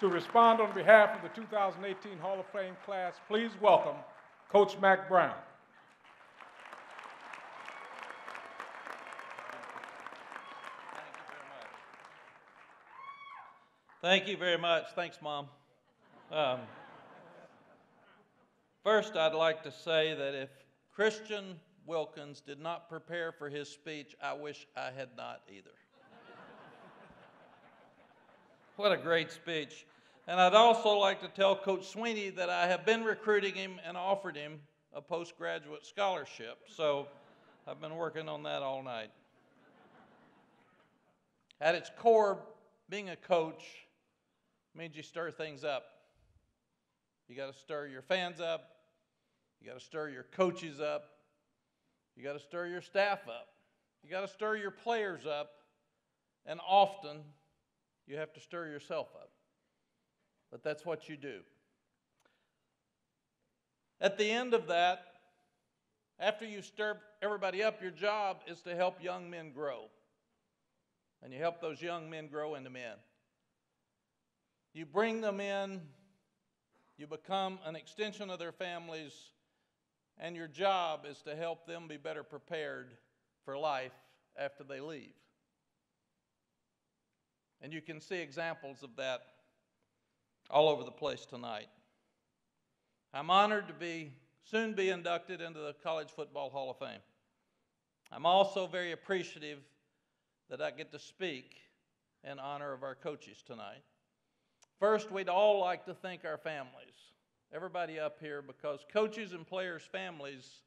To respond on behalf of the 2018 Hall of Fame class, please welcome Coach Mack Brown. Thank you very much. Thanks, Mom. First, I'd like to say that if Christian Wilkins did not prepare for his speech, I wish I had not either. What a great speech. And I'd also like to tell Coach Sweeney that I have been recruiting him and offered him a postgraduate scholarship. So I've been working on that all night. At its core, being a coach means you stir things up. You got to stir your fans up. You got to stir your coaches up. You got to stir your staff up. You got to stir your players up. And often, you have to stir yourself up. But that's what you do. At the end of that, after you stir everybody up, your job is to help young men grow. And you help those young men grow into men. You bring them in, you become an extension of their families, and your job is to help them be better prepared for life after they leave. And you can see examples of that all over the place tonight. I'm honored to soon be inducted into the College Football Hall of Fame. I'm also very appreciative that I get to speak in honor of our coaches tonight. First, we'd all like to thank our families, everybody up here, because coaches and players' families,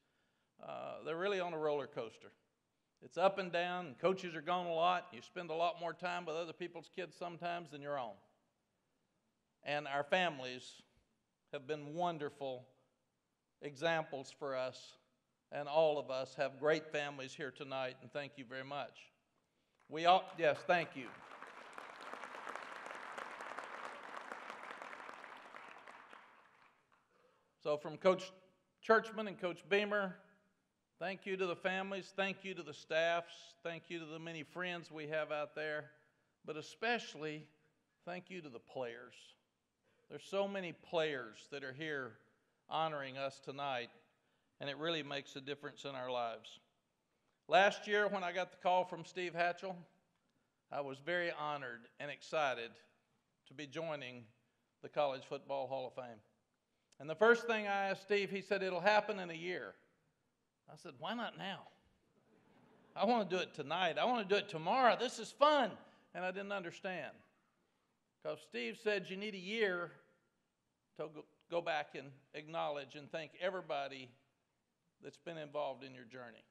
they're really on a roller coaster. It's up and down, and coaches are gone a lot. You spend a lot more time with other people's kids sometimes than your own. And our families have been wonderful examples for us, and all of us have great families here tonight, and thank you very much. Yes, thank you. So from Coach Churchman and Coach Beamer, thank you to the families, thank you to the staffs, thank you to the many friends we have out there, but especially thank you to the players. There's so many players that are here honoring us tonight, and it really makes a difference in our lives. Last year when I got the call from Steve Hatchell, I was very honored and excited to be joining the College Football Hall of Fame. And the first thing I asked Steve, he said, it'll happen in a year. I said, why not now? I want to do it tonight. I want to do it tomorrow. This is fun. And I didn't understand. Because Steve said you need a year to go back and acknowledge and thank everybody that's been involved in your journey.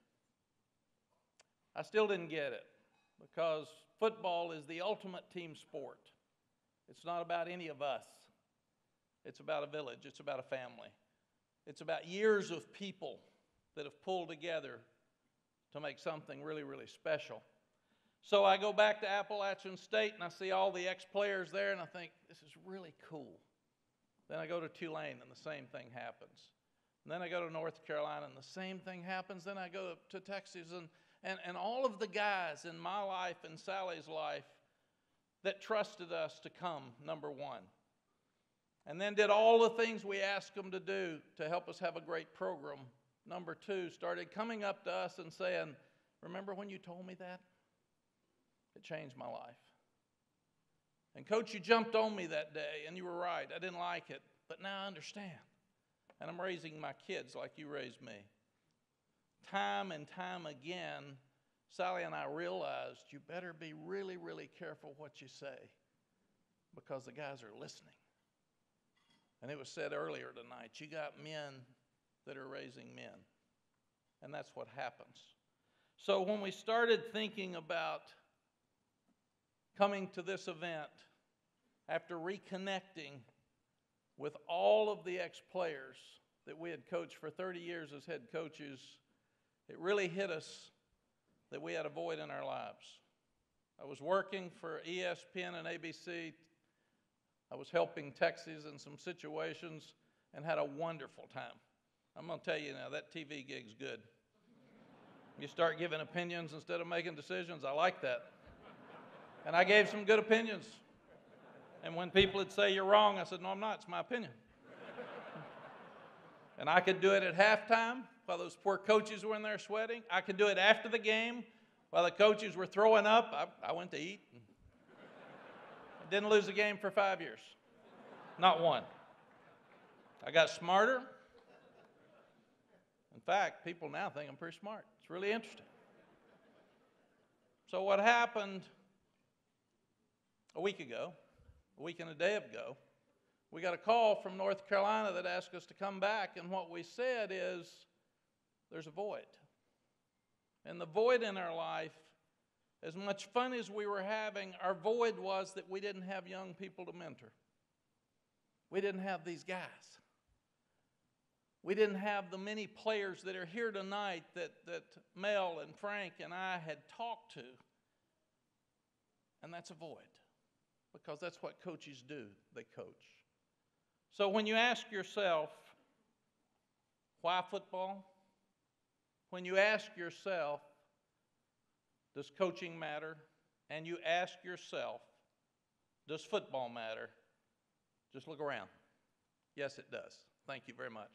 I still didn't get it, because football is the ultimate team sport. It's not about any of us. It's about a village. It's about a family. It's about years of people that have pulled together to make something really, really special. So I go back to Appalachian State, and I see all the ex-players there, and I think, this is really cool. Then I go to Tulane, and the same thing happens. And then I go to North Carolina, and the same thing happens. Then I go to Texas, and all of the guys in my life and Sally's life that trusted us to come, number one. And then did all the things we asked them to do to help us have a great program. Number two, started coming up to us and saying, remember when you told me that? It changed my life. And Coach, you jumped on me that day, and you were right. I didn't like it, but now I understand. And I'm raising my kids like you raised me. Time and time again, Sally and I realized you better be really, really careful what you say, because the guys are listening. And it was said earlier tonight, you got men that are raising men. And that's what happens. So when we started thinking about coming to this event, after reconnecting with all of the ex-players that we had coached for 30 years as head coaches, it really hit us that we had a void in our lives. I was working for ESPN and ABC. I was helping Texas in some situations and had a wonderful time. I'm going to tell you now, that TV gig's good. You start giving opinions instead of making decisions. I like that. And I gave some good opinions. And when people would say you're wrong, I said, no, I'm not. It's my opinion. And I could do it at halftime while those poor coaches were in there sweating. I could do it after the game while the coaches were throwing up. I went to eat. I didn't lose a game for 5 years. Not one. I got smarter. In fact, people now think I'm pretty smart. It's really interesting. So what happened a week and a day ago, we got a call from North Carolina that asked us to come back, and what we said is, there's a void. And the void in our life, as much fun as we were having, our void was that we didn't have young people to mentor. We didn't have these guys. We didn't have the many players that are here tonight that Mel and Frank and I had talked to. And that's a void, because that's what coaches do. They coach. So when you ask yourself, why football? When you ask yourself, does coaching matter? And you ask yourself, does football matter? Just look around. Yes, it does. Thank you very much.